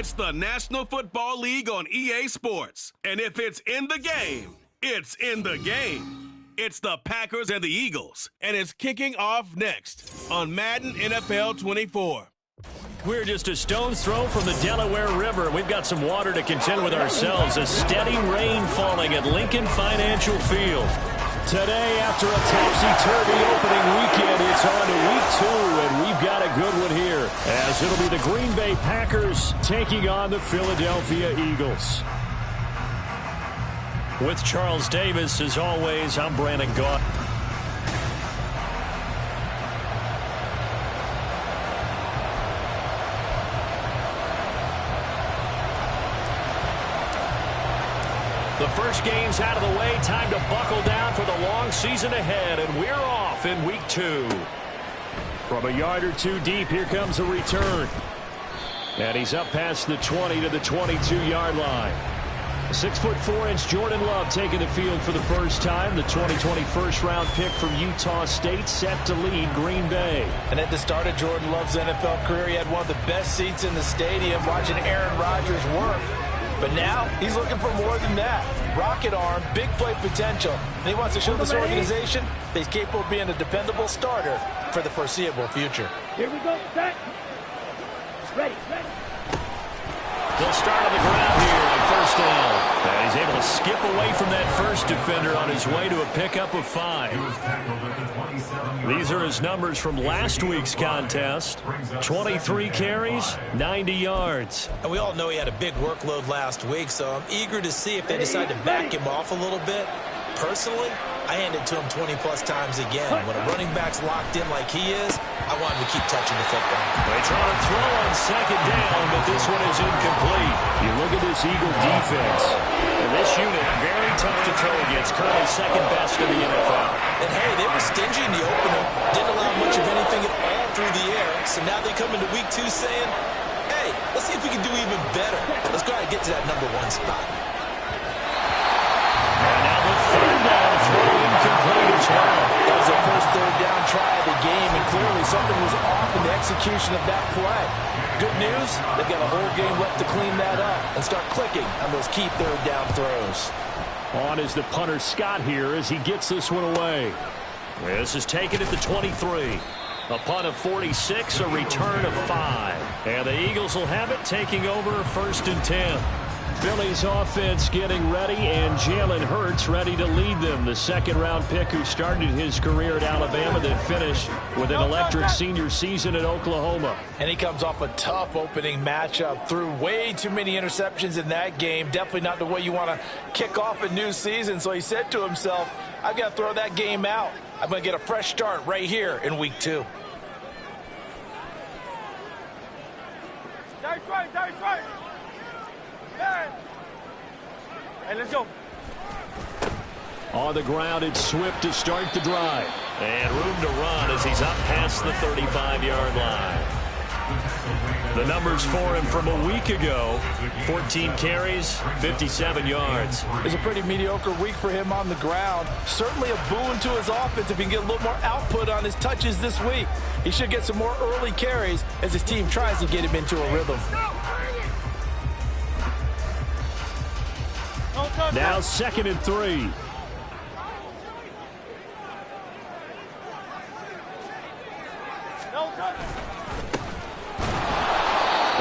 It's the National Football League on EA Sports. And if it's in the game, it's in the game. It's the Packers and the Eagles. And it's kicking off next on Madden NFL 24. We're just a stone's throw from the Delaware River. We've got some water to contend with ourselves. A steady rain falling at Lincoln Financial Field. Today, after a topsy-turvy opening weekend, it's on to week 2, and we've got a good one here, as it'll be the Green Bay Packers taking on the Philadelphia Eagles. With Charles Davis, as always, I'm Brandon Gaut. The first game's out of the way. Time to buckle down for the long season ahead, and we're off in week 2. From a yard or two deep, here comes a return. And he's up past the 20 to the 22-yard line. 6'4" Jordan Love taking the field for the first time. The 2020 first-round pick from Utah State set to lead Green Bay. And at the start of Jordan Love's NFL career, he had one of the best seats in the stadium watching Aaron Rodgers work. But now he's looking for more than that. Rocket arm, big play potential. And he wants to show this organization that he's capable of being a dependable starter for the foreseeable future. Here we go, set. Ready. They'll start on the ground here on first down. And he's able to skip away from that first defender on his way to a pickup of 5. These are his numbers from last week's contest. 23 carries, 90 yards. And we all know he had a big workload last week, so I'm eager to see if they decide to back him off a little bit. Personally, I hand it to him 20-plus times again. When a running back's locked in like he is, I want him to keep touching the football. They try to throw on second down, but this one is incomplete. You look at this Eagle defense, and this unit very tough to throw against, currently second best in the NFL. And hey, they were stingy in the opener, didn't allow much of anything at all through the air, so now they come into week 2 saying, hey, let's see if we can do even better. Let's go ahead and get to that number 1 spot. And now the third down throw incomplete as well. That was the first third down try of the game, and clearly something was off in the execution of that play. Good news, they've got a whole game left to clean that up and start clicking on those key third down throws. On is the punter Scott here as he gets this one away. This is taken at the 23. A punt of 46, a return of 5. And the Eagles will have it, taking over first and 10. Philly's offense getting ready, and Jalen Hurts ready to lead them. The second-round pick who started his career at Alabama, then finished with an electric senior season at Oklahoma. And he comes off a tough opening matchup. Threw way too many interceptions in that game. Definitely not the way you want to kick off a new season. So he said to himself, I've got to throw that game out. I'm going to get a fresh start right here in week 2. That's right. Hey, let's go. On the ground, it's Swift to start the drive. And room to run as he's up past the 35-yard line. The numbers for him from a week ago, 14 carries, 57 yards. It's a pretty mediocre week for him on the ground. Certainly a boon to his offense if he can get a little more output on his touches this week. He should get some more early carries as his team tries to get him into a rhythm. Now 2nd and 3.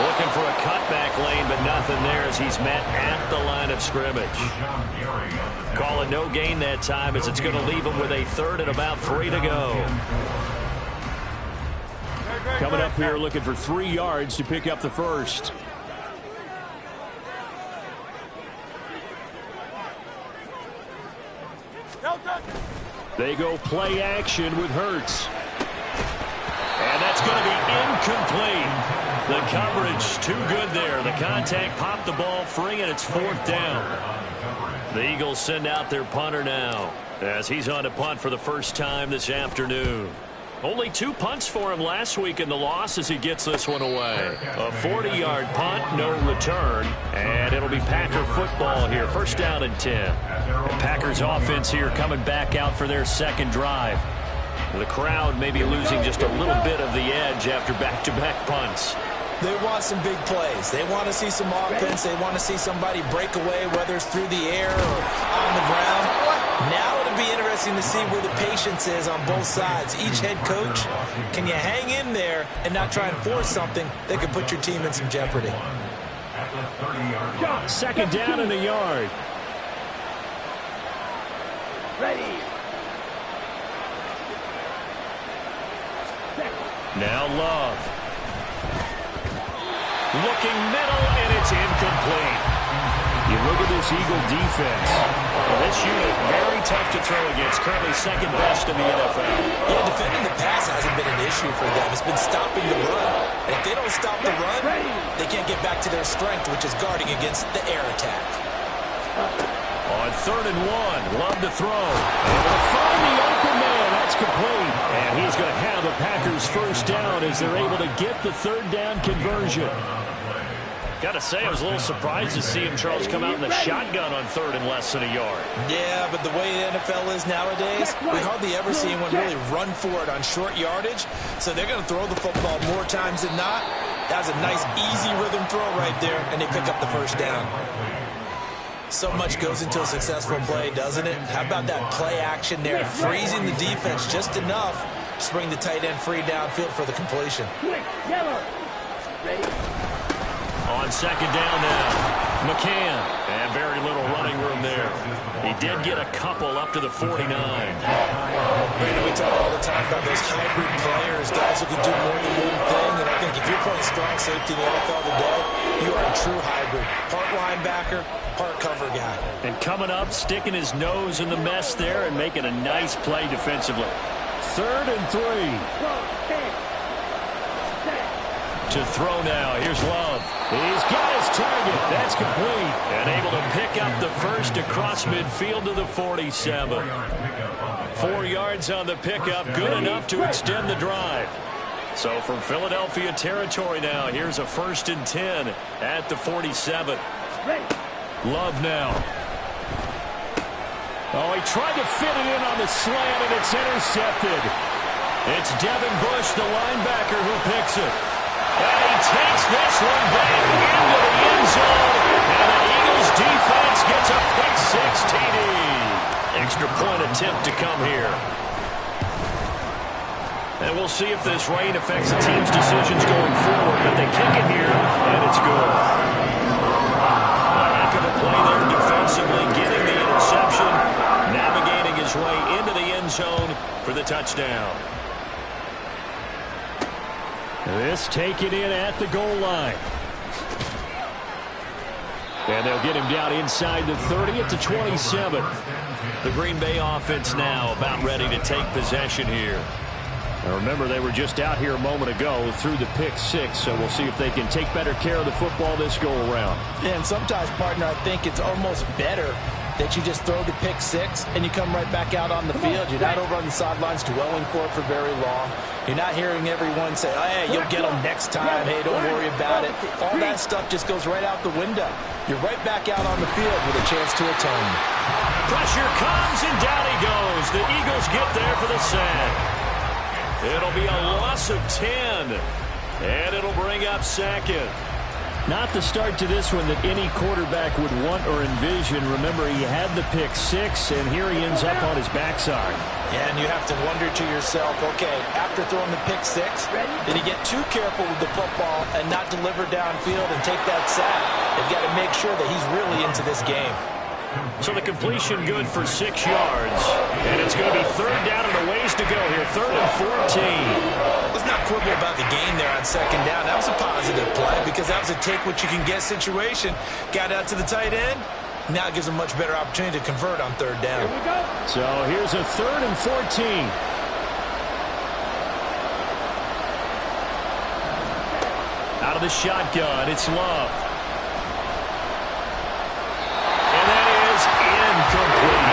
Looking for a cutback lane, but nothing there as he's met at the line of scrimmage. Call it no gain that time as it's going to leave him with a 3rd and about 3 to go. Coming up here looking for 3 yards to pick up the first. They go play action with Hurts. And that's going to be incomplete. The coverage too good there. The contact popped the ball free, and it's 4th down. The Eagles send out their punter now as he's on to punt for the first time this afternoon. Only 2 punts for him last week in the loss as he gets this one away. A 40-yard punt, no return, and it'll be Packer football here. First down and 10. The Packers offense here coming back out for their second drive. The crowd may be losing just a little bit of the edge after back-to-back punts. They want some big plays. They want to see some offense. They want to see somebody break away, whether it's through the air or on the ground. Now it'll be interesting to see where the patience is on both sides. Each head coach, can you hang in there and not try and force something that could put your team in some jeopardy? Second down in the yard. Ready. Now Love. Looking middle, and it's incomplete. You look at this Eagle defense. Well, this unit, very tough to throw against. Currently second best in the NFL. Yeah, defending the pass hasn't been an issue for them. It's been stopping the run. And if they don't stop the run, they can't get back to their strength, which is guarding against the air attack. On 3rd and 1, Love to throw. And they'll find the open man. That's complete. And he's going to have a Packers first down as they're able to get the 3rd down conversion. Got to say, I was a little surprised to see him, Charles, come out in the shotgun on 3rd and less than a yard. Yeah, but the way the NFL is nowadays, we hardly ever see anyone really run for it on short yardage. So they're going to throw the football more times than not. That was a nice, easy rhythm throw right there, and they pick up the first down. So much goes into a successful play, doesn't it? How about that play action there, freezing the defense just enough to bring the tight end free downfield for the completion. Ready. On 2nd down now, McCann. And very little running room there. He did get a couple up to the 49. Brandon, we talk all the time about those hybrid players, guys who can do more than one thing. And I think if you're playing strong safety in the NFL today, you are a true hybrid. Part linebacker, part cover guy. And coming up, sticking his nose in the mess there and making a nice play defensively. 3rd and 3. To throw now. Here's Love. He's got his target. That's complete. And able to pick up the first across midfield to the 47. 4 yards on the pickup. Good enough to extend the drive. So from Philadelphia territory now, here's a 1st and 10 at the 47. Love now. Oh, he tried to fit it in on the slant, and it's intercepted. It's Devin Bush, the linebacker, who picks it. And he takes this one back into the end zone. And the Eagles defense gets a pick-6 TD. Extra point attempt to come here. And we'll see if this rain affects the team's decisions going forward. But they kick it here, and it's good. A heck of a play there defensively, getting the interception, navigating his way into the end zone for the touchdown. This taken in at the goal line. And they'll get him down inside the 30 at the 27. The Green Bay offense now about ready to take possession here. Now remember, they were just out here a moment ago through the pick-6, so we'll see if they can take better care of the football this go-around. Yeah, and sometimes, partner, I think it's almost better that you just throw the pick-6 and you come right back out on the field. You're not over on the sidelines dwelling for it for very long. You're not hearing everyone say, oh, hey, you'll get them next time. Hey, don't worry about it. All that stuff just goes right out the window. You're right back out on the field with a chance to atone. Pressure comes, and down he goes. The Eagles get there for the sack. It'll be a loss of 10, and it'll bring up 2nd. Not the start to this one that any quarterback would want or envision. Remember, he had the pick-6, and here he ends up on his backside. Yeah, and you have to wonder to yourself, okay, after throwing the pick-6, did he get too careful with the football and not deliver downfield and take that sack? They've got to make sure that he's really into this game. So the completion good for 6 yards. And it's going to be 3rd down and a ways to go here. 3rd and 14. Let's not quibble about the gain there on 2nd down. That was a positive play because that was a take-what-you-can-get situation. Got out to the tight end. Now it gives them a much better opportunity to convert on 3rd down. So here's a 3rd and 14. Out of the shotgun, it's Love. Incomplete.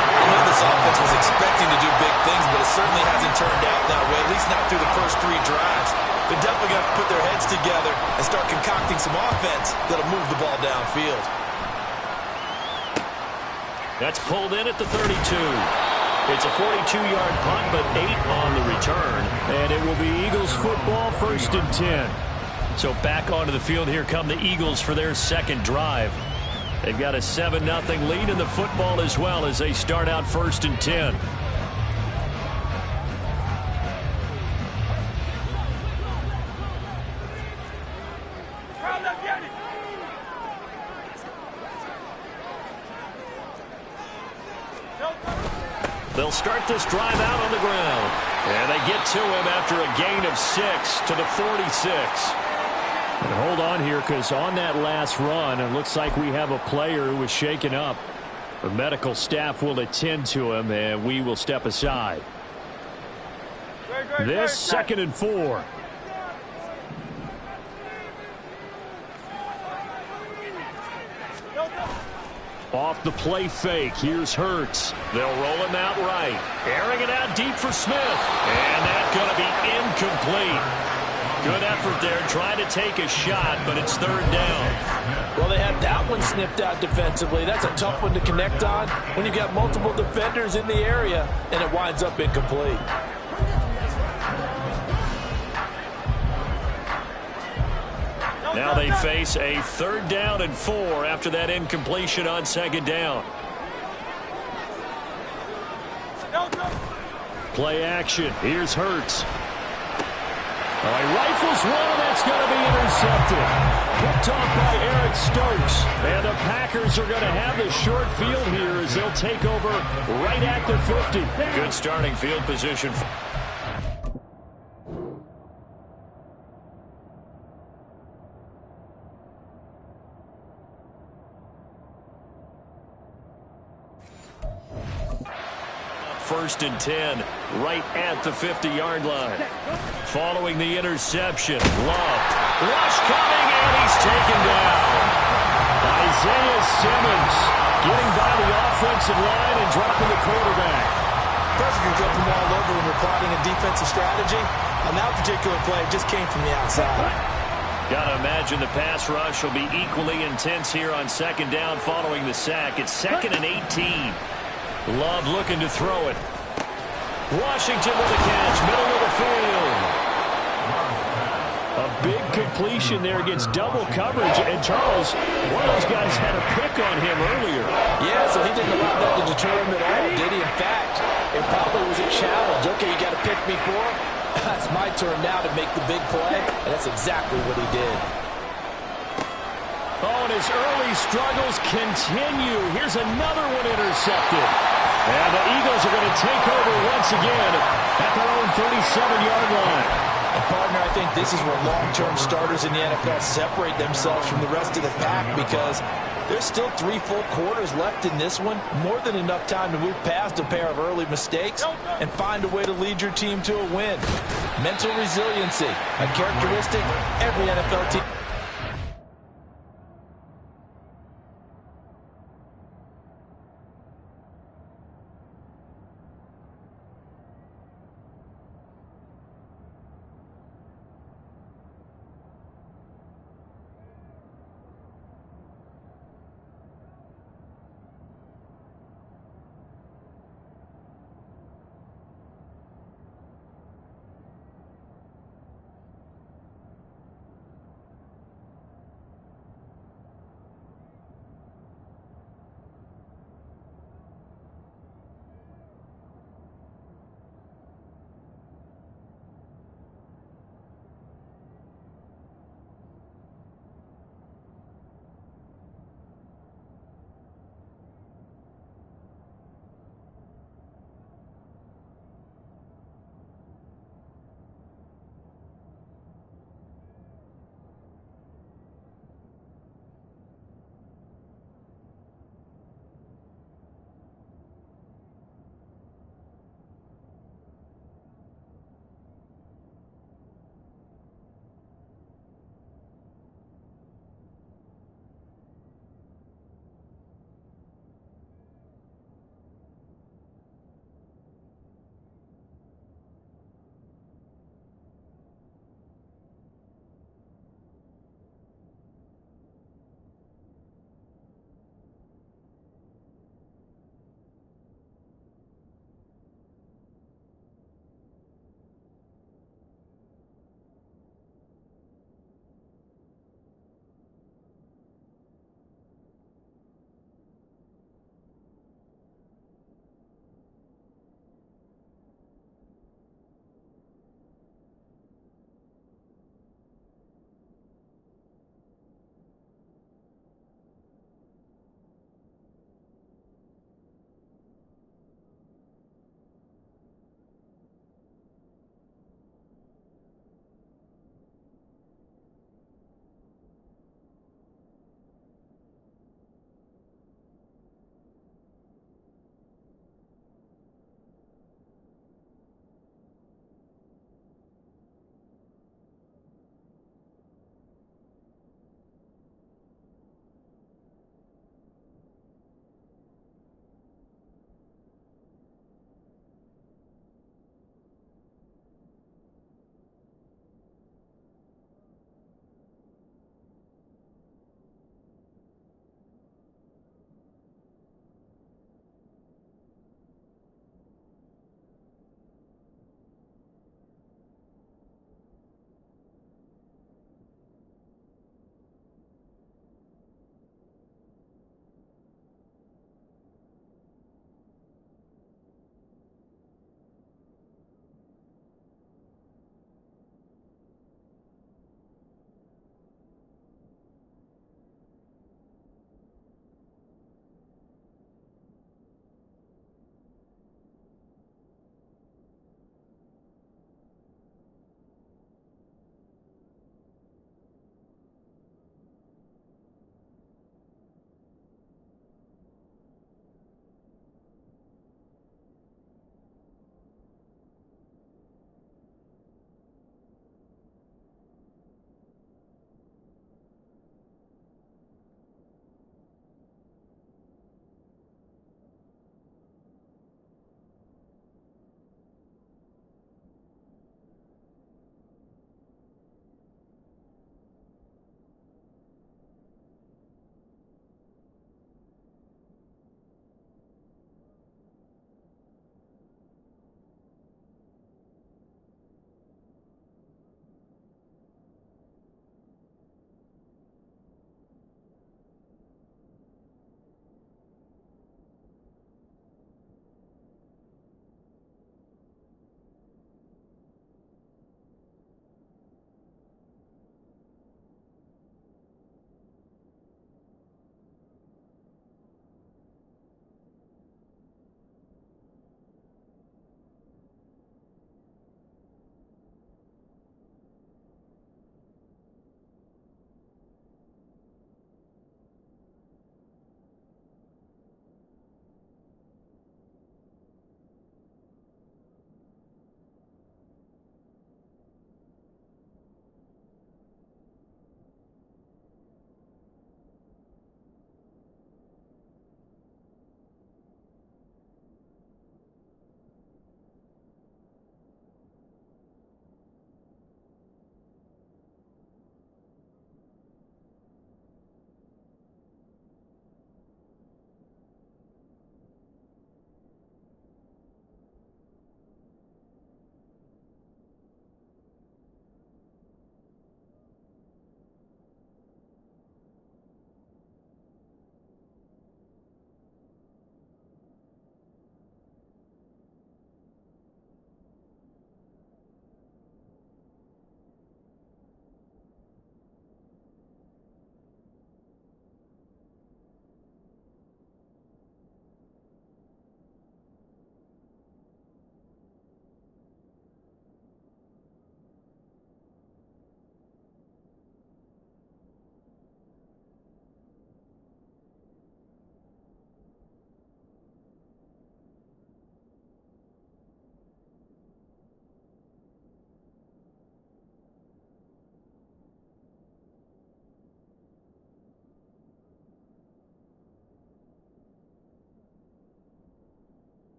I know this offense was expecting to do big things, but it certainly hasn't turned out that way, at least not through the first 3 drives. They're definitely going to have to put their heads together and start concocting some offense that'll move the ball downfield. That's pulled in at the 32. It's a 42-yard punt, but 8 on the return. And it will be Eagles football, 1st and 10. So back onto the field here come the Eagles for their second drive. They've got a 7-0 lead in the football as well as they start out 1st and 10. They'll start this drive out on the ground. And they get to him after a gain of 6 to the 46. And hold on here, because on that last run, it looks like we have a player who was shaken up. The medical staff will attend to him, and we will step aside. This 2nd and 4. Off the play fake, here's Hurts. They'll roll him out right. Airing it out deep for Smith. And that's going to be incomplete. Good effort there, trying to take a shot, but it's 3rd down. Well, they had that one snipped out defensively. That's a tough one to connect on when you've got multiple defenders in the area, and it winds up incomplete. Now they face a 3rd down and 4 after that incompletion on 2nd down. Play action. Here's Hurts. He rifles one, and that's going to be intercepted. Picked off by Eric Stokes. And the Packers are going to have the short field here as they'll take over right at the 50. Good starting field position. First and 10, right at the 50-yard line. Following the interception, Love. Rush coming, and he's taken down. Isaiah Simmons getting by the offensive line and dropping the quarterback. Pressure can come from all over when you're plotting a defensive strategy. On that particular play, it just came from the outside. Got to imagine the pass rush will be equally intense here on 2nd down following the sack. It's 2nd and 18. Love looking to throw it. Washington with a catch, middle of the field. A big completion there against double coverage. And Charles, one of those guys had a pick on him earlier. Yeah, so he didn't allow that to deter him at all, did he? In fact, it probably was a challenge. Okay, you got to pick me for it. It's my turn now to make the big play, and that's exactly what he did. Oh, and his early struggles continue. Here's another one intercepted. And the Eagles are going to take over once again at their own 37-yard line. And, partner, I think this is where long-term starters in the NFL separate themselves from the rest of the pack, because there's still 3 full quarters left in this one. More than enough time to move past a pair of early mistakes and find a way to lead your team to a win. Mental resiliency, a characteristic every NFL team.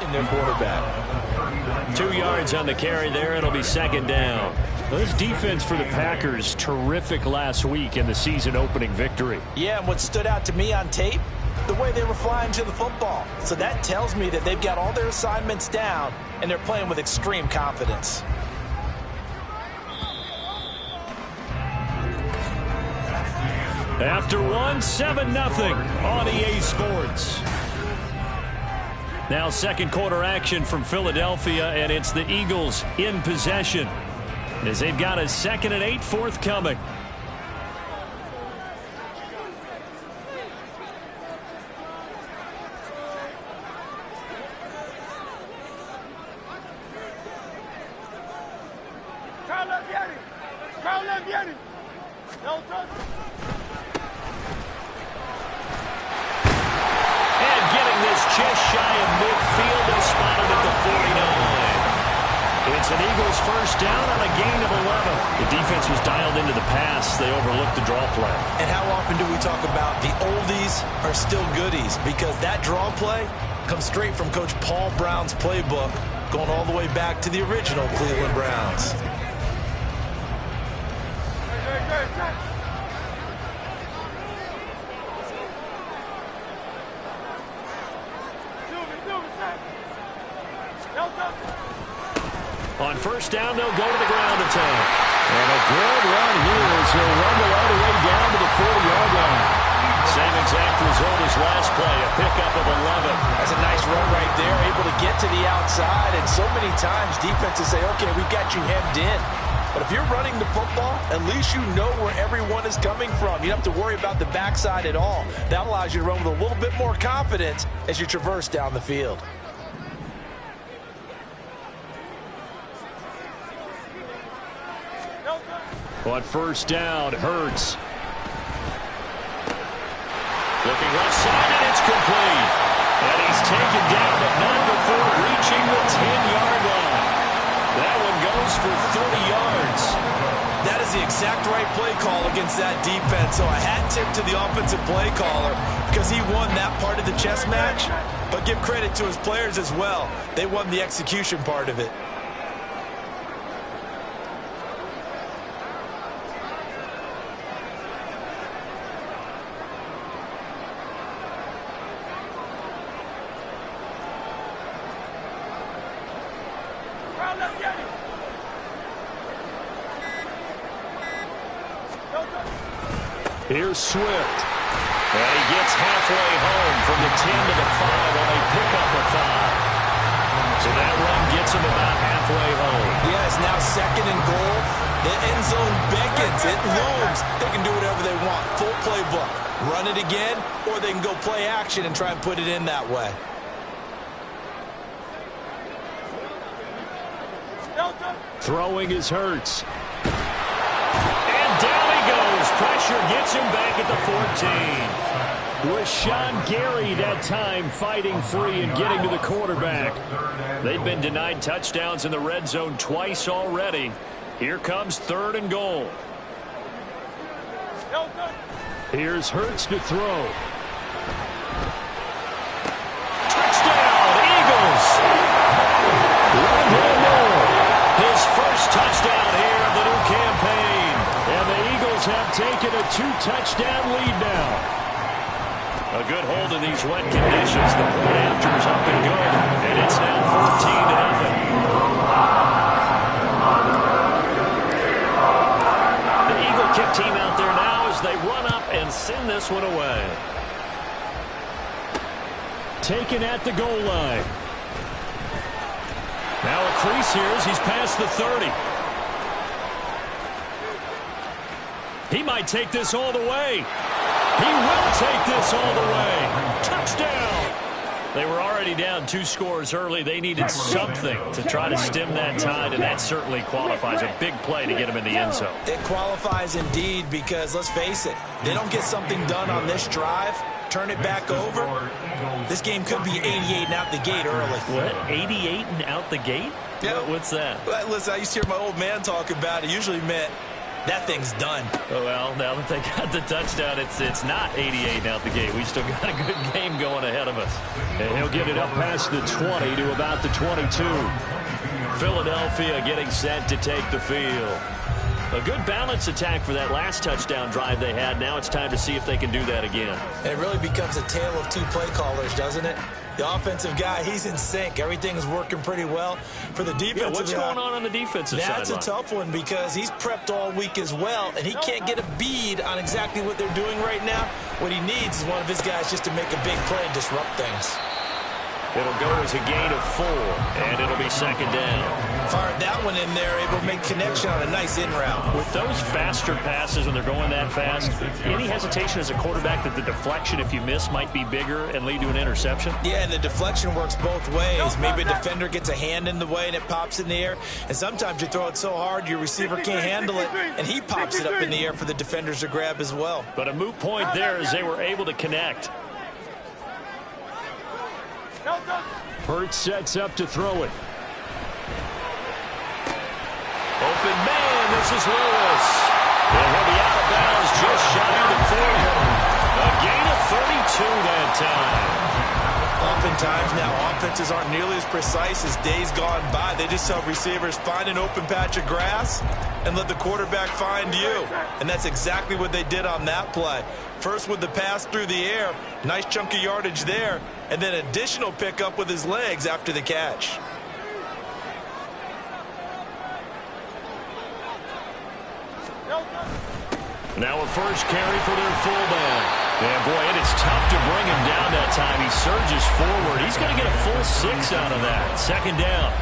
protecting their quarterback. 2 yards on the carry there. It'll be second down. Well, this defense for the Packers, terrific last week in the season-opening victory. Yeah, and what stood out to me on tape, the way they were flying to the football. So that tells me that they've got all their assignments down, and they're playing with extreme confidence. After 7-0 on EA Sports. Now second quarter action from Philadelphia, and it's the Eagles in possession as they've got a 2nd and 8 forthcoming. Just shy of midfield and spotted at the 49. It's an Eagles first down on a gain of 11. The defense was dialed into the pass. They overlooked the draw play. And how often do we talk about the oldies are still goodies? Because that draw play comes straight from Coach Paul Brown's playbook, going all the way back to the original Cleveland Browns. On first down, they'll go to the ground attack. And a good run here as he'll rumble all the way down to the 40-yard line. Same exact result as last play, a pickup of 11. That's a nice run right there, able to get to the outside. And so many times defenses say, okay, we got you hemmed in. But if you're running the football, at least you know where everyone is coming from. You don't have to worry about the backside at all. That allows you to run with a little bit more confidence as you traverse down the field. On first down, Hurts. Looking left side, and it's complete. And he's taken down, but not before reaching the 10-yard line. That one goes for 30 yards. That is the exact right play call against that defense. So a hat tip to the offensive play caller because he won that part of the chess match. But give credit to his players as well. They won the execution part of it. Here's Swift. And he gets halfway home from the 10 to the 5 on a pickup of 5. So that run gets him about halfway home. Yeah, it's now 2nd and goal. The end zone beckons. It looms. They can do whatever they want. Full playbook. Run it again, or they can go play action and try and put it in that way. Throwing is Hurts. And down he goes. Pressure gets him back at the 14. Rashawn Gary that time fighting free and getting to the quarterback. They've been denied touchdowns in the red zone twice already. Here comes 3rd and goal. Here's Hurts to throw. Touchdown, Eagles! Rondale Moore, his first touchdown here of the new campaign. And the Eagles have taken a 2-touchdown lead now. A good hold in these wet conditions. The point after is up and good. And it's now 14-0. The Eagle kick team out there now as they run up and send this one away. Taken at the goal line. Now a crease here as he's past the 30. He might take this all the way. He will take this all the way. Touchdown! They were already down 2 scores early. They needed something to try to stem that tide, and that certainly qualifies. A big play to get him in the end zone. It qualifies indeed because, let's face it, they don't get something done on this drive, turn it back over, this game could be 88 and out the gate early. What? 88 and out the gate? Yeah. What's that? Listen, I used to hear my old man talk about it. Usually meant that thing's done. Well, now that they got the touchdown, it's not 88 out the gate. We still got a good game going ahead of us. And he'll get it up past the 20 to about the 22. Philadelphia getting set to take the field. A good balance attack for that last touchdown drive they had. Now it's time to see if they can do that again. It really becomes a tale of two play callers, doesn't it? The offensive guy, he's in sync. Everything's working pretty well. For the defensive what's going on the defensive side? That's a tough one because he's prepped all week as well, and he can't get a bead on exactly what they're doing right now. What he needs is one of his guys just to make a big play and disrupt things. It'll go as a gain of 4, and it'll be second down. Fired that one in there, able to make connection on a nice in route. With those faster passes when they're going that fast, any hesitation as a quarterback that the deflection, if you miss, might be bigger and lead to an interception? Yeah, and the deflection works both ways. Maybe a defender gets a hand in the way and it pops in the air, and sometimes you throw it so hard your receiver can't handle it, and he pops it up in the air for the defenders to grab as well. But a moot point there as they were able to connect. Hurts sets up to throw it. Open man, this is Lewis. And he'll be out of bounds just shy of the 40. A gain of 32 that time. Oftentimes now offenses aren't nearly as precise as days gone by. They just tell receivers, find an open patch of grass and let the quarterback find you. And that's exactly what they did on that play. First with the pass through the air, nice chunk of yardage there, and then additional pickup with his legs after the catch. Now a first carry for their fullback. And boy, it is tough to bring him down that time. He surges forward. He's going to get a full 6 out of that. Second down.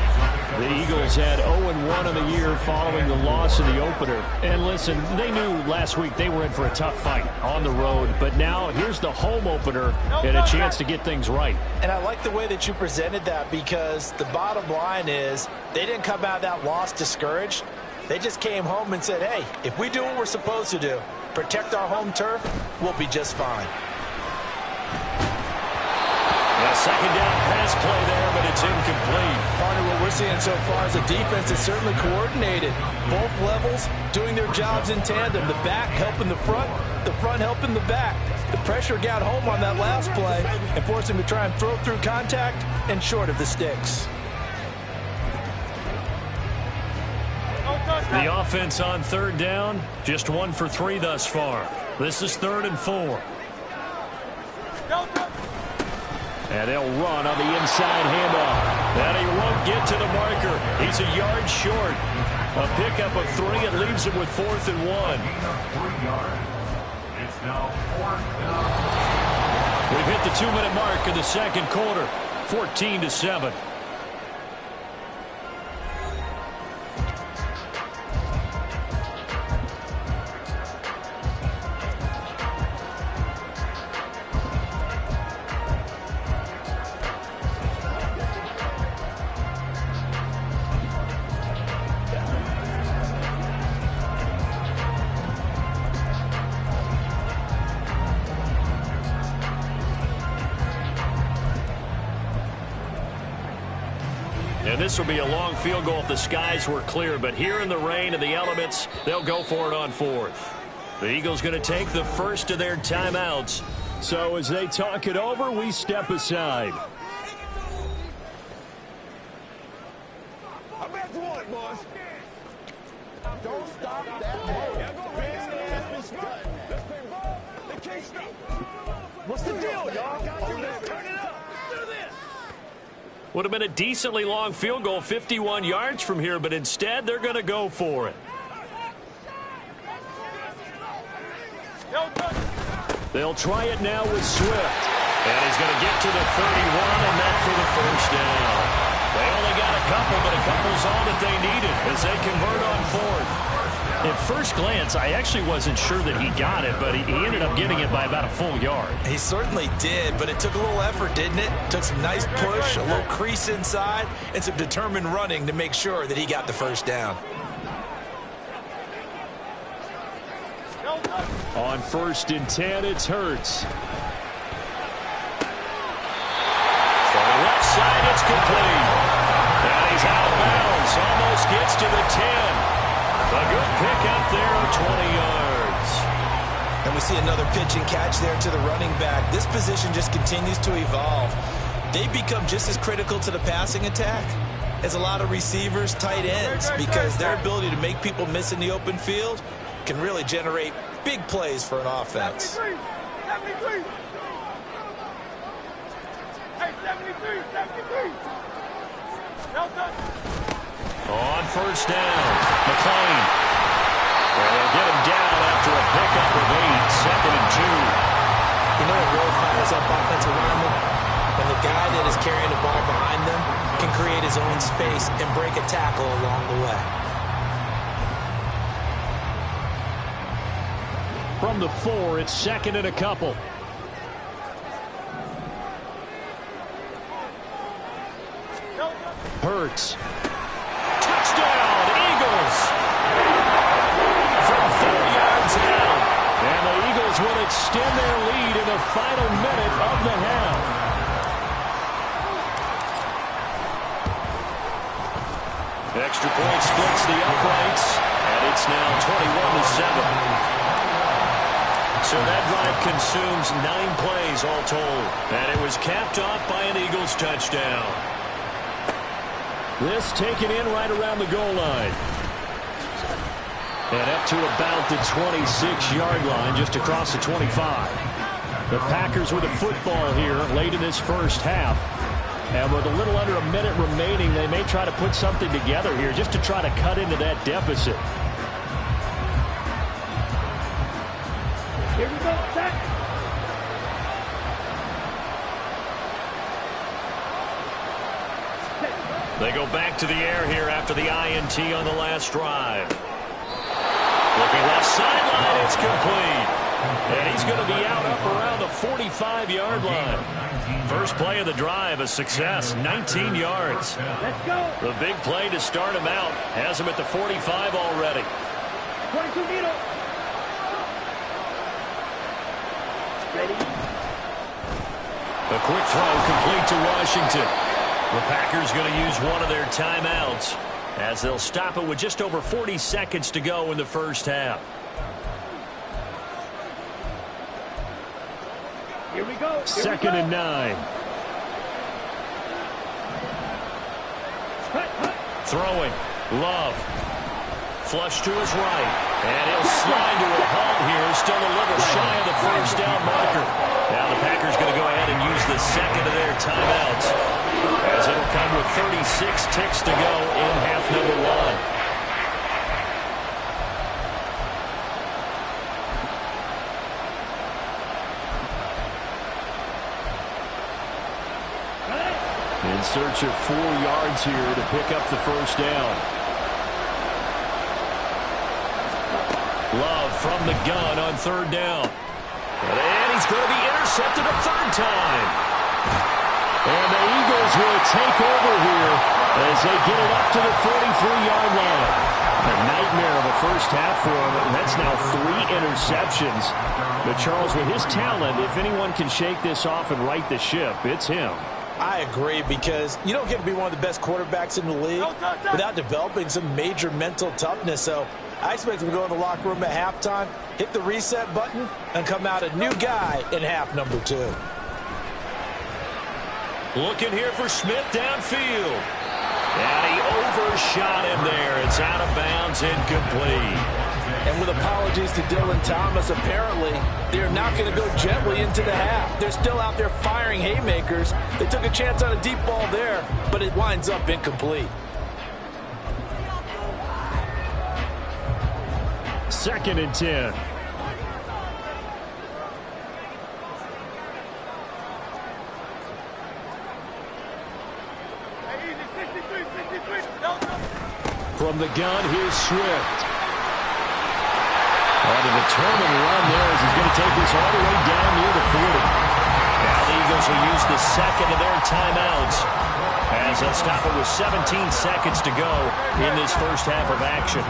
The Eagles had 0-1 on the year following the loss in the opener. And listen, they knew last week they were in for a tough fight on the road. But now here's the home opener and a chance to get things right. And I like the way that you presented that because the bottom line is they didn't come out of that loss discouraged. They just came home and said, hey, if we do what we're supposed to do, protect our home turf, we'll be just fine. A second down pass play there, but it's incomplete. Partner, what we're seeing so far is a defense that's certainly coordinated. Both levels doing their jobs in tandem. The back helping the front helping the back. The pressure got home on that last play and forced him to try and throw through contact and short of the sticks. The offense on third down, just 1 for 3 thus far. This is 3rd and 4. And they'll run on the inside handoff. And he won't get to the marker. He's a yard short. A pickup of 3. It leaves him with 4th and 1. We've hit the 2-minute mark in the second quarter. 14-7. And this will be a long field goal if the skies were clear. But here in the rain and the elements, they'll go for it on 4th. The Eagles going to take the first of their timeouts. So as they talk it over, we step aside. I'm back to one, boys. Don't stop that ball. They can't stop. What's the deal, y'all? Turn it up. Do this. Would have been a decently long field goal, 51 yards from here, but instead they're going to go for it. They'll try it now with Swift. And he's going to get to the 31, and that for the first down. They only got a couple, but a couple's all that they needed as they convert on 4th. At first glance, I actually wasn't sure that he got it, but he ended up getting it by about a full yard. He certainly did, but it took a little effort, didn't it? Took some nice push, a little crease inside, and some determined running to make sure that he got the first down. On 1st and 10, it's Hurts. From the left side, it's complete. And he's out of bounds. Almost gets to the 10. A good pick up there, And we see another pitch and catch there to the running back. This position just continues to evolve. They become just as critical to the passing attack as a lot of receivers, tight ends, because their ability to make people miss in the open field can really generate big plays for an offense. 73. Hey, 73. On first down, McClain. And they'll get him down after a pickup of 8, 2nd and 2. You know what really fires up offensive linemen? When the guy that is carrying the ball behind them can create his own space and break a tackle along the way. From the 4, it's 2nd and a couple. Hurts. Touchdown, Eagles! From 4 yards out. And the Eagles will extend their lead in the final minute of the half. Extra point splits the uprights, and it's now 21-7. So that drive consumes 9 plays all told. And it was capped off by an Eagles touchdown. This taken in right around the goal line. And up to about the 26-yard line, just across the 25. The Packers with the football here late in this first half. And with a little under a minute remaining, they may try to put something together here just to try to cut into that deficit. Here we go, set. They go back to the air here after the INT on the last drive. Looking left sideline, it's complete. And he's going to be out up around the 45-yard line. First play of the drive, a success, 19 yards. Let's go. The big play to start him out has him at the 45 already. 22 meter. Ready. A quick throw complete to Washington. The Packers going to use one of their timeouts as they'll stop it with just over 40 seconds to go in the first half. Here we go. 2nd and 9. Throwing. Love. Flush to his right. And he'll slide to a halt here. Still a little shy of the first down marker. Now the Packers going to go ahead and use the second of their timeouts, as it'll come with 36 ticks to go in half number 1. In search of 4 yards here to pick up the first down. Love from the gun on 3rd down. And he's going to be intercepted a 3rd time. And the Eagles will take over here as they get it up to the 43-yard line. A nightmare of a first half for him, and that's now 3 interceptions. But Charles, with his talent, if anyone can shake this off and right the ship, it's him. I agree, because you don't get to be one of the best quarterbacks in the league without developing some major mental toughness. So I expect him to go in the locker room at halftime, hit the reset button, and come out a new guy in half number 2. Looking here for Smith downfield. And he overshot him there. It's out of bounds, incomplete. And with apologies to Dylan Thomas, apparently they're not going to go gently into the half. They're still out there firing haymakers. They took a chance on a deep ball there, but it winds up incomplete. 2nd and 10. From the gun, here's Swift. On a determined run there as he's going to take this all the way down near the 40. Now the Eagles will use the second of their timeouts as they'll stop it with 17 seconds to go in this first half of action.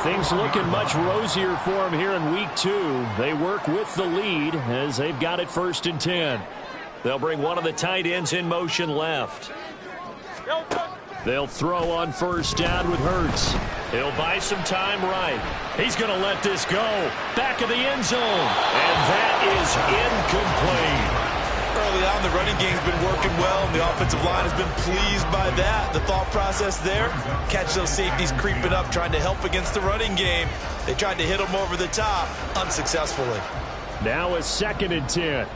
Things looking much rosier for them here in week 2. They work with the lead as they've got it 1st and 10. They'll bring one of the tight ends in motion left. They'll throw on first down with Hurts. He'll buy some time right. He's going to let this go. Back of the end zone. And that is incomplete. Early on, the running game's been working well, and the offensive line has been pleased by that. The thought process there, catch those safeties creeping up, trying to help against the running game. They tried to hit them over the top, unsuccessfully. Now a 2nd and 10.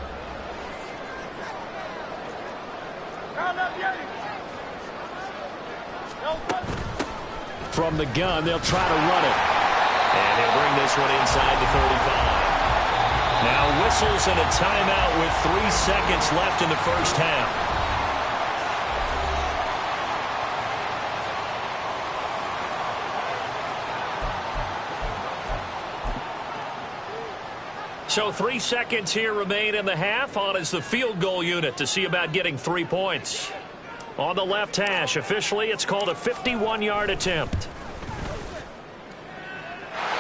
From the gun, they'll try to run it. And he'll bring this one inside the 35. Now whistles and a timeout with 3 seconds left in the first half. So 3 seconds here remain in the half. On is the field goal unit to see about getting 3 points. On the left hash, officially it's called a 51-yard attempt.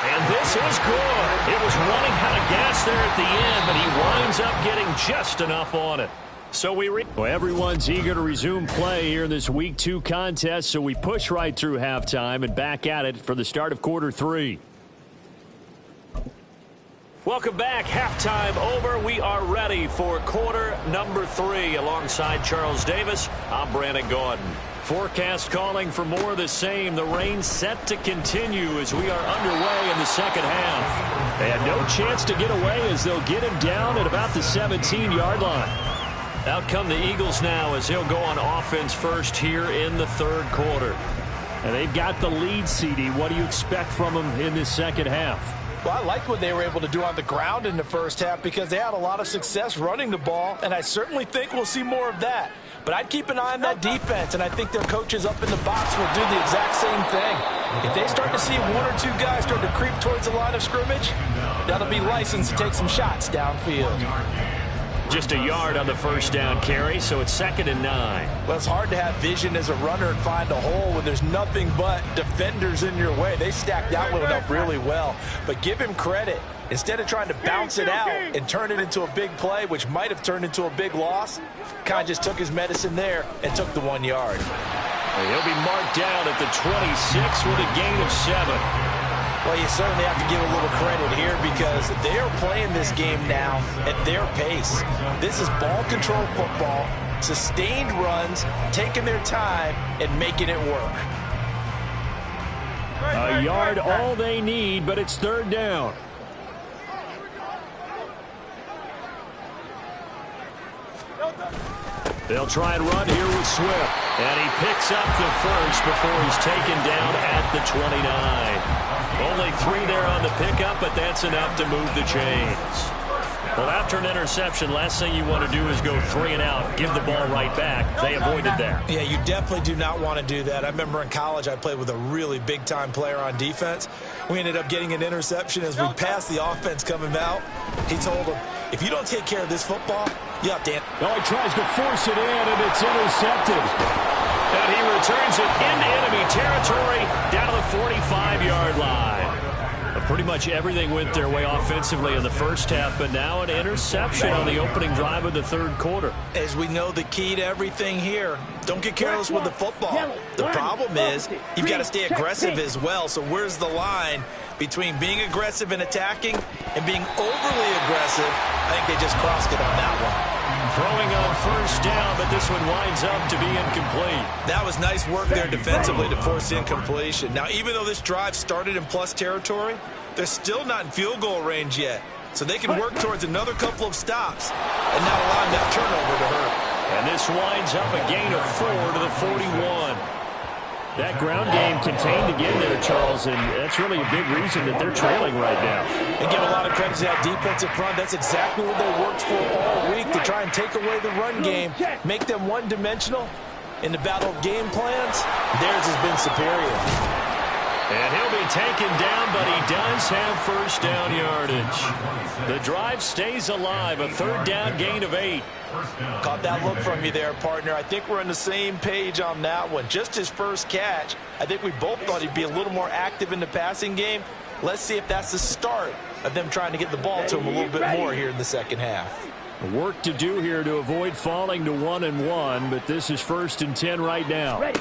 And this is good. It was running out of gas there at the end, but he winds up getting just enough on it. So well, everyone's eager to resume play here in this Week 2 contest, so we push right through halftime and back at it for the start of quarter 3. Welcome back. Halftime over. We are ready for quarter number 3. Alongside Charles Davis, I'm Brandon Gordon. Forecast calling for more of the same. The rain set to continue as we are underway in the second half. They had no chance to get away as they'll get him down at about the 17-yard line. Out come the Eagles now as he'll go on offense first here in the third quarter. And they've got the lead, CD. What do you expect from them in this second half? Well, I like what they were able to do on the ground in the first half because they had a lot of success running the ball, and I certainly think we'll see more of that. But I'd keep an eye on that defense, and I think their coaches up in the box will do the exact same thing. If they start to see 1 or 2 guys start to creep towards the line of scrimmage, that'll be licensed to take some shots downfield. Just a yard on the first down carry, so it's 2nd and 9. Well, it's hard to have vision as a runner and find a hole when there's nothing but defenders in your way. They stacked that one up really well. But give him credit. Instead of trying to bounce it out and turn it into a big play, which might have turned into a big loss, kind of just took his medicine there and took the 1 yard. He'll be marked down at the 26 with a gain of 7. Well, you certainly have to give a little credit here because they are playing this game now at their pace. This is ball control football, sustained runs, taking their time, and making it work. A yard all they need, but it's 3rd down. They'll try and run here with Swift. And he picks up the first before he's taken down at the 29. Only 3 there on the pickup, but that's enough to move the chains. Well, after an interception, last thing you want to do is go 3 and out, give the ball right back. They avoided that. Yeah, you definitely do not want to do that. I remember in college I played with a really big-time player on defense. We ended up getting an interception as we passed the offense coming out. He told him, if you don't take care of this football, you have to... Oh, he tries to force it in, and it's intercepted. And he returns it into enemy territory down to the 45-yard line. Pretty much everything went their way offensively in the first half, but now an interception on the opening drive of the third quarter. As we know, the key to everything here, don't get careless with the football. The problem is you've got to stay aggressive as well. So where's the line between being aggressive and attacking and being overly aggressive? I think they just crossed it on that one. Throwing on first down, but this one winds up to be incomplete. That was nice work there defensively to force incompletion. Now, even though this drive started in plus territory, they're still not in field goal range yet. So they can work towards another couple of stops and not allowing that turnover to hurt. And this winds up a gain of 4 to the 41. That ground game contained again there, Charles, and that's really a big reason that they're trailing right now. And give a lot of credit to that defensive front. That's exactly what they worked for all week, to try and take away the run game, make them one-dimensional. In the battle of game plans, theirs has been superior. And he'll be taken down, but he does have first down yardage. The drive stays alive, a 3rd down gain of 8. Caught that look from you there, partner. I think we're on the same page on that one. Just his first catch. I think we both thought he'd be a little more active in the passing game. Let's see if that's the start of them trying to get the ball to him a little bit more here in the second half. Work to do here to avoid falling to 1-1, but this is 1st and 10 right now.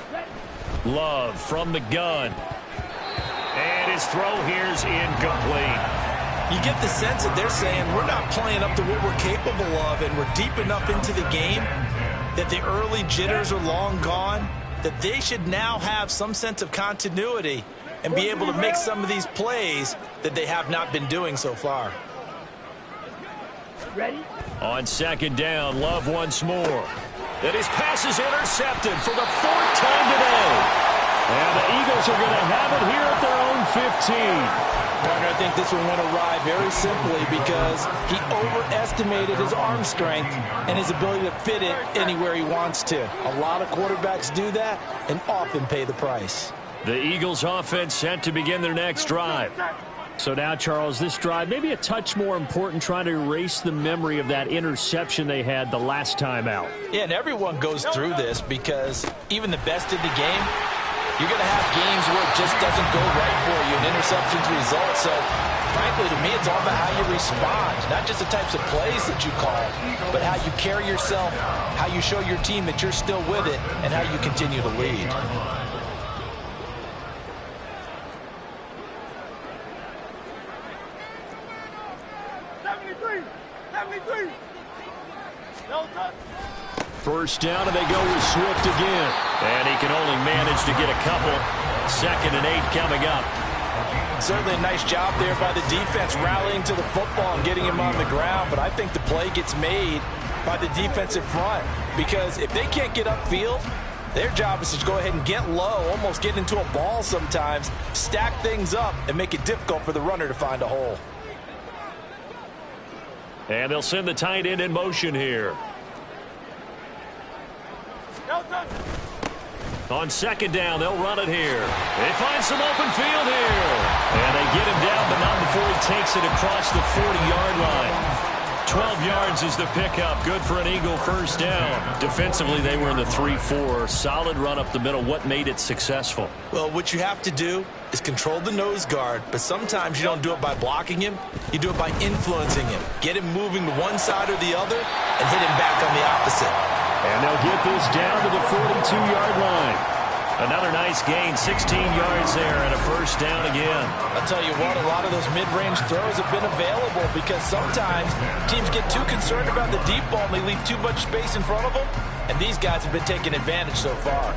Love from the gun. And his throw here's incomplete. You get the sense that they're saying we're not playing up to what we're capable of, and we're deep enough into the game that the early jitters are long gone, that they should now have some sense of continuity and be able to make some of these plays that they have not been doing so far. Ready? On second down, Love once more. And his pass is intercepted for the 4th time today. And the Eagles are going to have it here at their own 15. Partner, I think this one went awry very simply because he overestimated his arm strength and his ability to fit it anywhere he wants to. A lot of quarterbacks do that and often pay the price. The Eagles offense set to begin their next drive. So now, Charles, this drive maybe a touch more important, trying to erase the memory of that interception they had the last time out. Yeah, and everyone goes through this because even the best in the game, you're going to have games where it just doesn't go right for you and interceptions result. So, frankly, to me, it's all about how you respond, not just the types of plays that you call, but how you carry yourself, how you show your team that you're still with it, and how you continue to lead. First down, and they go with Swift again. And he can only manage to get a couple. 2nd and 8 coming up. Certainly a nice job there by the defense rallying to the football and getting him on the ground. But I think the play gets made by the defensive front. Because if they can't get upfield, their job is to go ahead and get low, almost get into a ball sometimes, stack things up, and make it difficult for the runner to find a hole. And they'll send the tight end in motion here. On second down, they'll run it here. They find some open field here. And they get him down, but not before he takes it across the 40-yard line. 12 yards is the pickup. Good for an Eagle first down. Defensively, they were in the 3-4. Solid run up the middle. What made it successful? Well, what you have to do is control the nose guard, but sometimes you don't do it by blocking him. You do it by influencing him. Get him moving to one side or the other and hit him back on the opposite. And they'll get this down to the 42-yard line. Another nice gain, 16 yards there, and a first down again. I'll tell you what, a lot of those mid-range throws have been available because sometimes teams get too concerned about the deep ball and they leave too much space in front of them, and these guys have been taking advantage so far.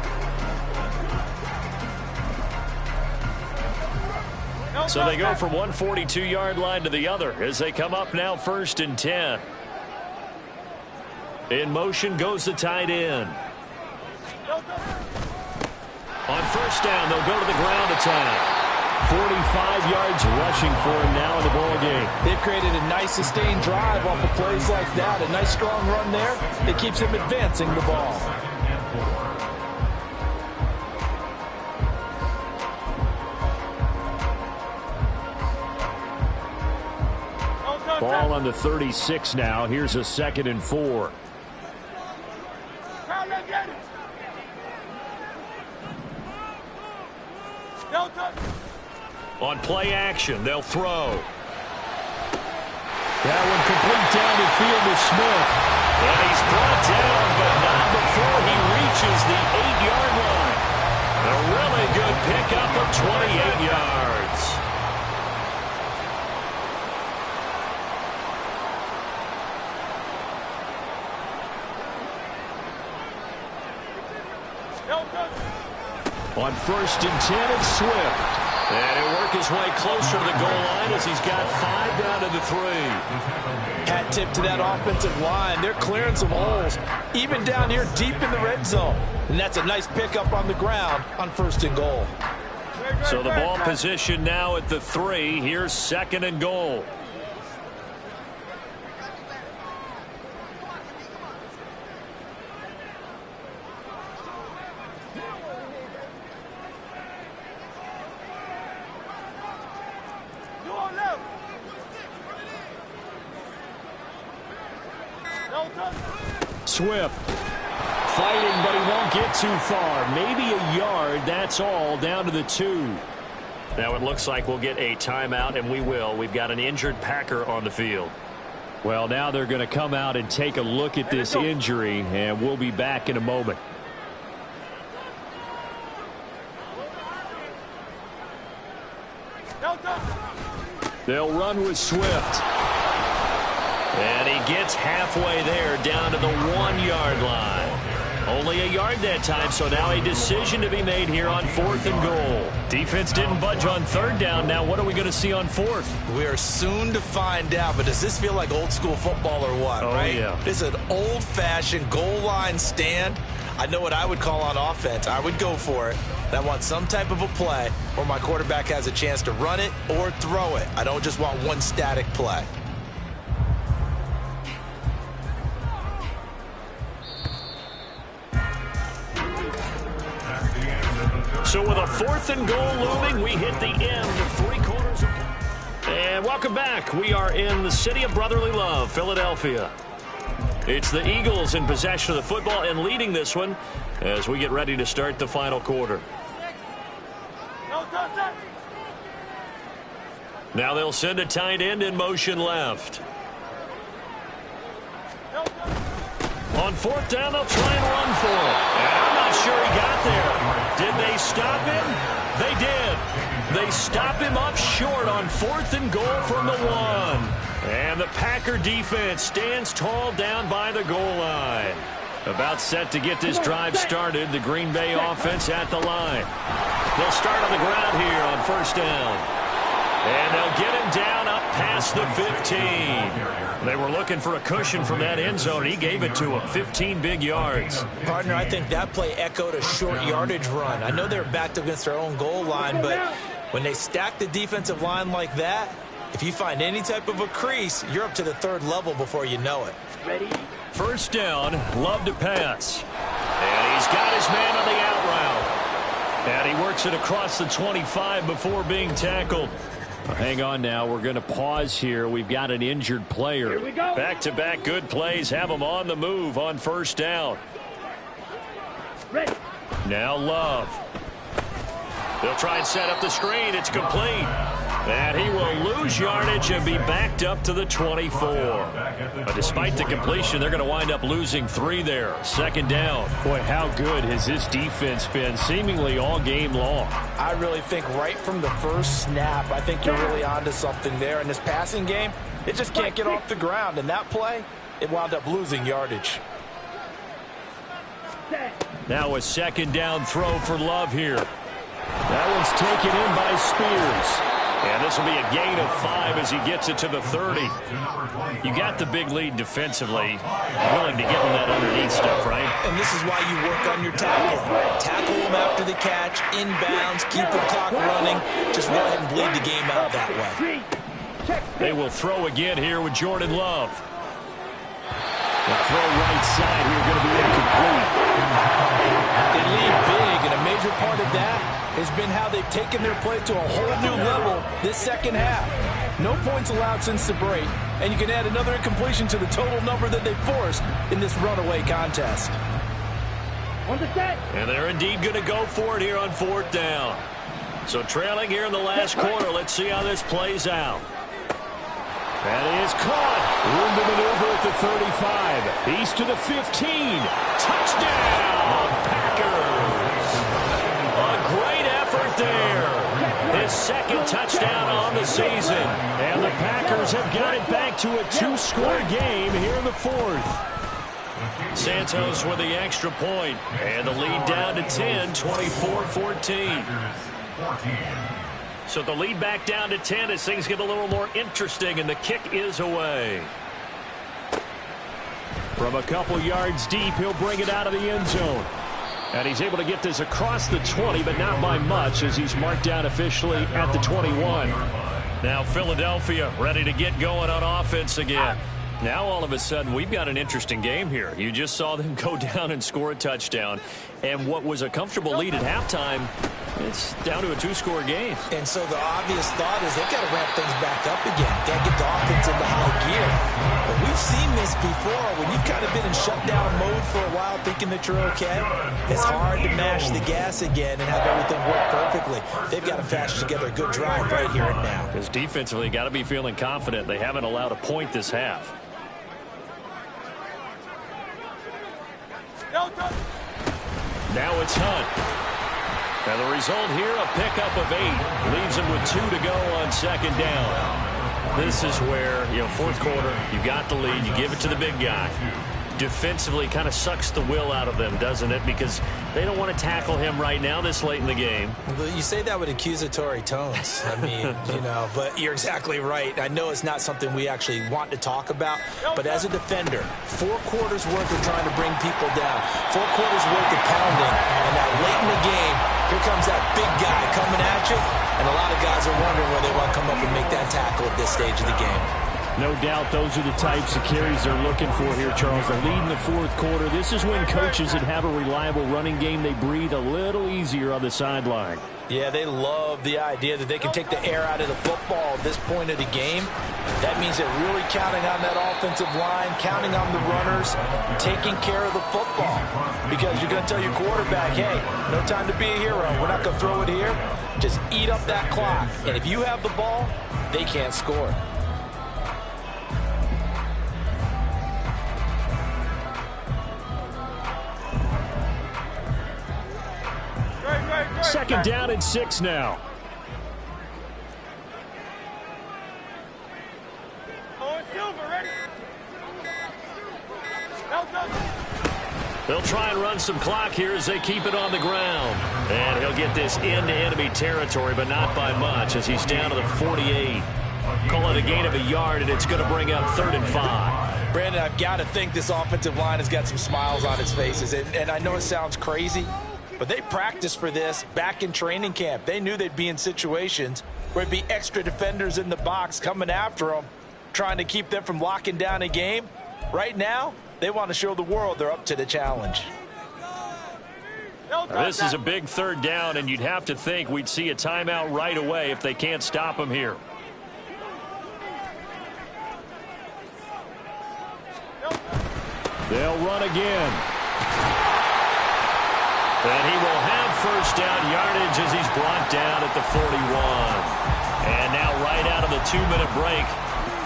So they go from one 42-yard line to the other as they come up now 1st and 10. In motion goes the tight end. On first down, they'll go to the ground attack. 45 yards rushing for him now in the ball game. They've created a nice sustained drive off of plays like that. A nice strong run there that keeps him advancing the ball. Ball on the 36 now. Here's a 2nd and 4. On play action, they'll throw. That one complete down the field to Smith. And he's brought down, but not before he reaches the 8-yard line. A really good pickup of 28 yards. On 1st and 10, it's Swift. And he'll work his way closer to the goal line as he's got 5 down to the 3. Hat tip to that offensive line. They're clearing some holes, even down here deep in the red zone. And that's a nice pickup on the ground on 1st and goal. So the ball position now at the 3. Here's 2nd and goal. Swift fighting, but he won't get too far. Maybe a yard, that's all, down to the 2. Now it looks like we'll get a timeout, and we will. We've got an injured Packer on the field. Well, now they're going to come out and take a look at this injury, and we'll be back in a moment. They'll run with Swift. And he gets halfway there, down to the 1-yard line. Only a yard that time, so now a decision to be made here on 4th and goal. Defense didn't budge on 3rd down. Now what are we going to see on 4th? We are soon to find out, but does this feel like old school football or what, right? Yeah. This is an old-fashioned goal line stand. I know what I would call on offense. I would go for it. And I want some type of a play where my quarterback has a chance to run it or throw it. I don't just want one static play. So with a 4th and goal looming, we hit the end of 3 quarters. And welcome back. We are in the city of brotherly love, Philadelphia. It's the Eagles in possession of the football and leading this one as we get ready to start the final quarter. Now they'll send a tight end in motion left. On 4th down, they'll try and run for it. And I'm not sure he got there. Did they stop him? They did. They stop him up short on 4th and goal from the 1. And the Packer defense stands tall down by the goal line. About set to get this drive started. The Green Bay offense at the line. They'll start on the ground here on 1st down. And they'll get him down up past the 15. They were looking for a cushion from that end zone, and he gave it to him. 15 big yards. Partner, I think that play echoed a short yardage run. I know they were backed against their own goal line, but when they stack the defensive line like that, if you find any type of a crease, you're up to the 3rd level before you know it. Ready? 1st down, Love to pass. And he's got his man on the out route. And he works it across the 25 before being tackled. Hang on now. We're going to pause here. We've got an injured player. Here we go. Back-to-back good plays have him on the move on 1st down. Ready? Now Love. They'll try and set up the screen. It's complete. And he will lose yardage and be backed up to the 24. But despite the completion, they're going to wind up losing 3 there. 2nd down. Boy, how good has this defense been seemingly all game long? I really think right from the first snap, I think you're really onto something there. In this passing game, it just can't get off the ground. And that play, it wound up losing yardage. Now a 2nd down throw for Love here. That one's taken in by Spears. And this will be a gain of 5 as he gets it to the 30. You got the big lead defensively. Willing to give him that underneath stuff, right? And this is why you work on your tackle. Tackle him after the catch, inbounds, keep the clock running. Just go ahead and bleed the game out that way. They will throw again here with Jordan Love. The throw right side here going to be incomplete. They lead big, and a major part of that has been how they've taken their play to a whole new level this 2nd half. No points allowed since the break, and you can add another incompletion to the total number that they forced in this runaway contest. On the set. And they're indeed going to go for it here on 4th down. So trailing here in the last quarter, let's see how this plays out. That is caught. Room to maneuver at the 35. He's to the 15. Touchdown, Packers. A great effort there. His 2nd touchdown on the season. And the Packers have got it back to a 2-score game here in the 4th. Santos with the extra point. And the lead down to 10, 24-14. So the lead back down to 10 as things get a little more interesting, and the kick is away. From a couple yards deep, he'll bring it out of the end zone. And he's able to get this across the 20, but not by much as he's marked down officially at the 21. Now Philadelphia ready to get going on offense again. Now all of a sudden we've got an interesting game here. You just saw them go down and score a touchdown. And what was a comfortable lead at halftime, it's down to a 2-score game. And so the obvious thought is they've got to ramp things back up again. Got to get the offense into high gear. But we've seen this before. When you've kind of been in shutdown mode for a while thinking that you're okay, it's hard to mash the gas again and have everything work perfectly. They've got to fashion together a good drive right here and now. Because defensively, got to be feeling confident. They haven't allowed a point this half. Now it's Hunt. And the result here, a pickup of 8. Leaves him with 2 to go on second down. This is where, fourth quarter, you got the lead, you give it to the big guy. Defensively kind of sucks the will out of them, doesn't it? Because they don't want to tackle him right now this late in the game. Well, you say that with accusatory tones. I mean, but you're exactly right. I know it's not something we actually want to talk about, but as a defender, 4 quarters worth of trying to bring people down, 4 quarters worth of pounding, and now late in the game, here comes that big guy coming at you, and a lot of guys are wondering where they want to come up and make that tackle at this stage of the game. No doubt those are the types of carries they're looking for here, Charles. The lead in the fourth quarter. This is when coaches that have a reliable running game, they breathe a little easier on the sideline. Yeah, they love the idea that they can take the air out of the football at this point of the game. That means they're really counting on that offensive line, counting on the runners, taking care of the football. Because you're going to tell your quarterback, hey, no time to be a hero. We're not going to throw it here. Just eat up that clock. And if you have the ball, they can't score. Second down and 6 now. They'll try and run some clock here as they keep it on the ground. And he'll get this into enemy territory, but not by much as he's down to the 48. Call it a gain of a yard, and it's going to bring up 3rd and 5. Brandon, I've got to think this offensive line has got some smiles on its faces. And I know it sounds crazy, but they practiced for this back in training camp. They knew they'd be in situations where there'd be extra defenders in the box coming after them, trying to keep them from locking down a game. Right now, they want to show the world they're up to the challenge. This is a big 3rd down, and you'd have to think we'd see a timeout right away if they can't stop him here. They'll run again. And he will have first down yardage as he's brought down at the 41. And now right out of the 2-minute break,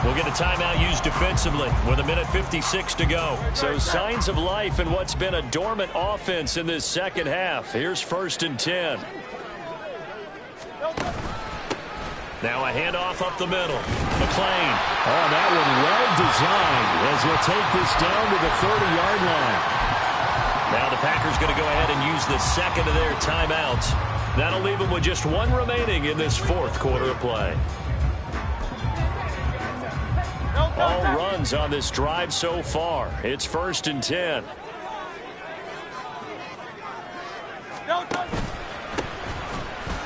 we'll get a timeout used defensively with 1:56 to go. So signs of life in what's been a dormant offense in this second half. Here's 1st and 10. Now a handoff up the middle. McClain. Oh, that one well designed as he'll take this down to the 30-yard line. Now the Packers going to go ahead and use the second of their timeouts. That'll leave them with just 1 remaining in this 4th quarter of play. All runs on this drive so far. It's 1st and 10.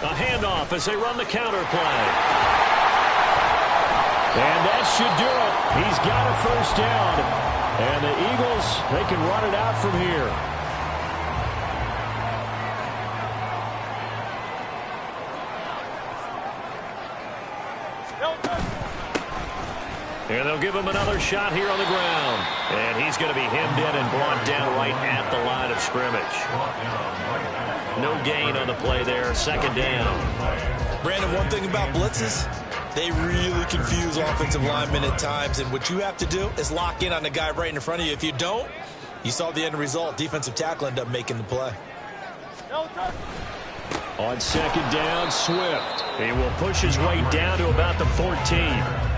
A handoff as they run the counter play. And that should do it. He's got a first down. And the Eagles, they can run it out from here. And they'll give him another shot here on the ground. And he's going to be hemmed in and brought down right at the line of scrimmage. No gain on the play there. 2nd down. Brandon, one thing about blitzes, they really confuse offensive linemen at times. And what you have to do is lock in on the guy right in front of you. If you don't, you saw the end result. Defensive tackle ended up making the play. On 2nd down, Swift. He will push his way down to about the 14.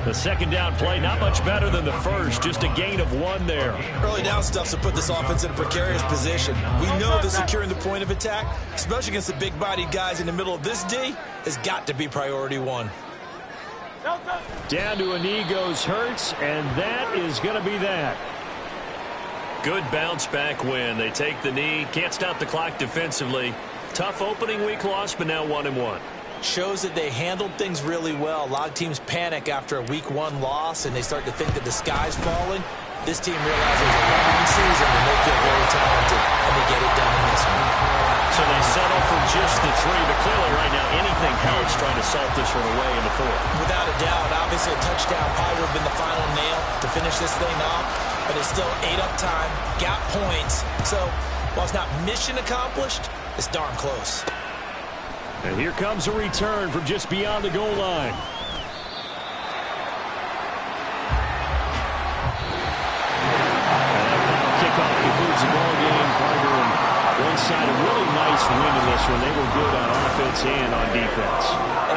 The 2nd down play, not much better than the first. Just a gain of 1 there. Early down stuff to put this offense in a precarious position. We know that securing the point of attack, especially against the big-bodied guys in the middle of this D, has got to be priority 1. Down to a knee goes Hurts, and that is going to be that. Good bounce-back win. They take the knee. Can't stop the clock defensively. Tough opening week loss, but now 1-1. Shows that they handled things really well. A lot of teams panic after a week 1 loss, and they start to think that the sky's falling. This team realizes it's a long season, and they feel very talented, and they get it done in this one. So they settle for just the 3, but clearly right now anything helps trying to salt this one away in the 4th. Without a doubt, obviously a touchdown probably would have been the final nail to finish this thing off, but it's still ate up time, got points. So while it's not mission accomplished, it's darn close. And here comes a return from just beyond the goal line. And that final kickoff concludes the ball game, partner. And one side, a really nice nice win in this one. They were good on offense and on defense.